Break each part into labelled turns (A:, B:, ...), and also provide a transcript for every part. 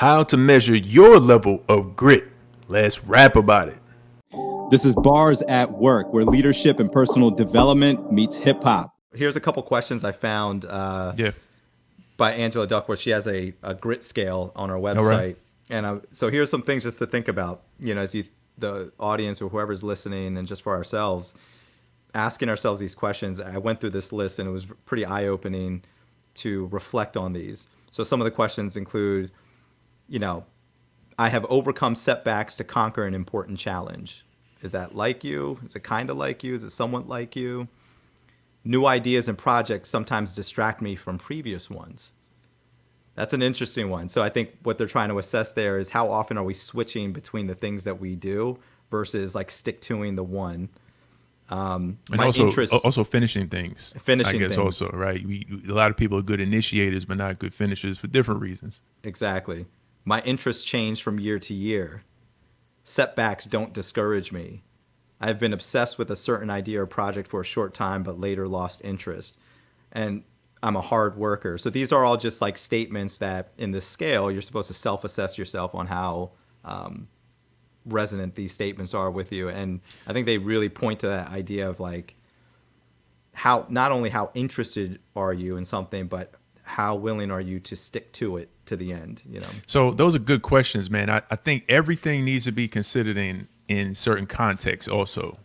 A: How to measure your level of grit. Let's rap about it.
B: This is Bars at Work, where leadership and personal development meets hip hop.
C: Here's a couple questions I found by Angela Duckworth. She has a grit scale on our website.
A: Right.
C: And so here's some things just to think about, as the audience or whoever's listening, and just for ourselves, asking ourselves these questions. I went through this list and it was pretty eye-opening to reflect on these. So some of the questions include, I have overcome setbacks to conquer an important challenge. Is that like you? Is it kind of like you? Is it somewhat like you? New ideas and projects sometimes distract me from previous ones. That's an interesting one. So I think what they're trying to assess there is how often are we switching between the things that we do versus like stick-toing the one.
A: And also finishing things. I guess also, right? A lot of people are good initiators, but not good finishers for different reasons.
C: Exactly. My interests change from year to year. Setbacks don't discourage me. I've been obsessed with a certain idea or project for a short time, but later lost interest. And I'm a hard worker. So these are all just like statements that in this scale, you're supposed to self-assess yourself on how resonant these statements are with you. And I think they really point to that idea of like how, not only how interested are you in something, but how willing are you to stick to it to the end,
A: So those are good questions, man. I think everything needs to be considered in certain contexts also,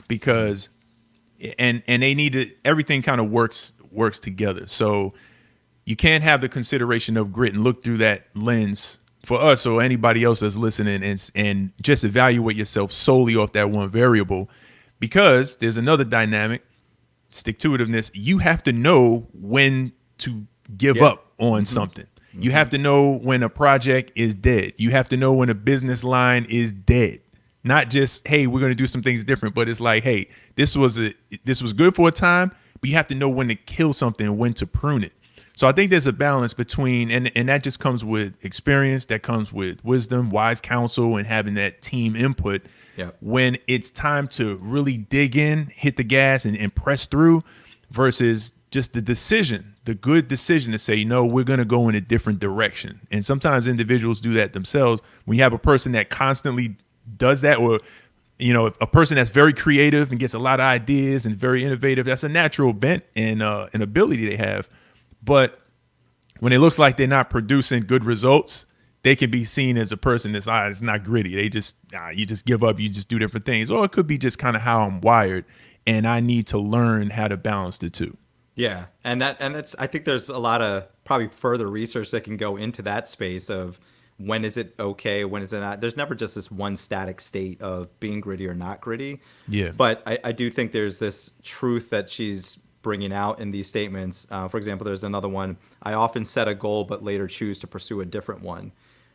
A: because and they need to, everything kind of works together. So you can't have the consideration of grit and look through that lens for us or anybody else that's listening and just evaluate yourself solely off that one variable, because there's another dynamic, stick-to-itiveness. You have to know when to give up on something. You have to know when a project is dead. You have to know when a business line is dead. Not just, hey, we're going to do some things different, but it's like, hey, this was good for a time, but you have to know when to kill something and when to prune it. So I think there's a balance between, and that just comes with experience, that comes with wisdom, wise counsel, and having that team input.
C: Yep.
A: When it's time to really dig in, hit the gas and press through, versus just the good decision to say, we're going to go in a different direction. And sometimes individuals do that themselves. When you have a person that constantly does that, or a person that's very creative and gets a lot of ideas and very innovative, that's a natural bent and an ability they have. But when it looks like they're not producing good results, they can be seen as a person that's it's not gritty. They just you just give up, you just do different things. Or it could be just kind of how I'm wired, and I need to learn how to balance the two.
C: Yeah, and it's, I think there's a lot of probably further research that can go into that space of when is it okay, when is it not. There's never just this one static state of being gritty or not gritty.
A: Yeah.
C: But I do think there's this truth that she's bringing out in these statements. For example, there's another one. I often set a goal, but later choose to pursue a different one.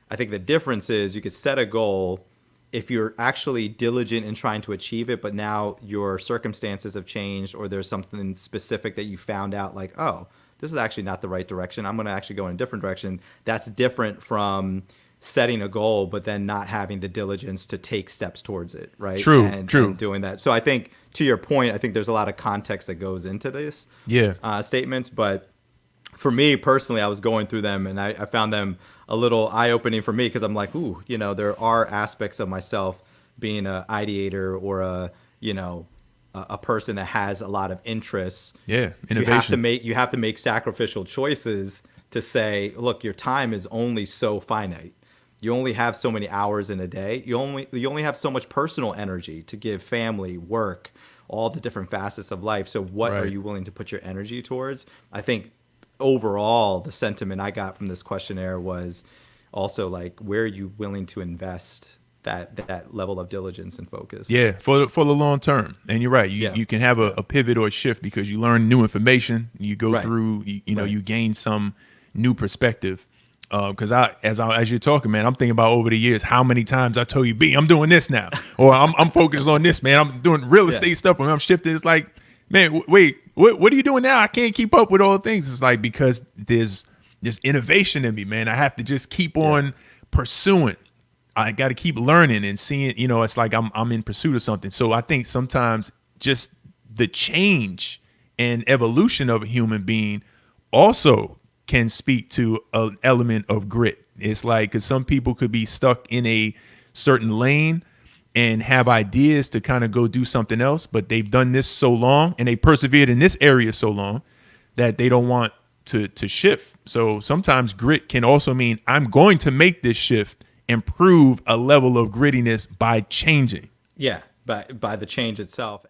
C: I think the difference is you could set a goal if you're actually diligent in trying to achieve it, but now your circumstances have changed, or there's something specific that you found out like, oh, this is actually not the right direction. I'm going to actually go in a different direction. That's different from setting a goal, but then not having the diligence to take steps towards it, right?
A: True.
C: And doing that. So I think, to your point, I think there's a lot of context that goes into this statements. But for me personally, I was going through them and I found them a little eye-opening for me, because I'm like, ooh, there are aspects of myself being an ideator or a person that has a lot of interests.
A: Yeah, innovation.
C: You have to make sacrificial choices to say, look, your time is only so finite. You only have so many hours in a day. You only have so much personal energy to give family, work, all the different facets of life. So what are you willing to put your energy towards? I think overall, the sentiment I got from this questionnaire was also like, where are you willing to invest that level of diligence and focus?
A: Yeah, for the long term. And you're right. You can have a pivot or a shift because you learn new information. You go through, you gain some new perspective. Because as you're talking, man, I'm thinking about over the years how many times I told you, B, I'm doing this now, or I'm focused on this, man. I'm doing real estate stuff. When I'm shifting, it's like, man, wait, what are you doing now? I can't keep up with all the things. It's like, because there's innovation in me, man. I have to just keep on pursuing. I got to keep learning and seeing. It's like I'm in pursuit of something. So I think sometimes just the change and evolution of a human being also can speak to an element of grit. It's like, because some people could be stuck in a certain lane and have ideas to kind of go do something else, but they've done this so long and they persevered in this area so long that they don't want to shift. So sometimes grit can also mean I'm going to make this shift and prove a level of grittiness by changing.
C: Yeah, by the change itself.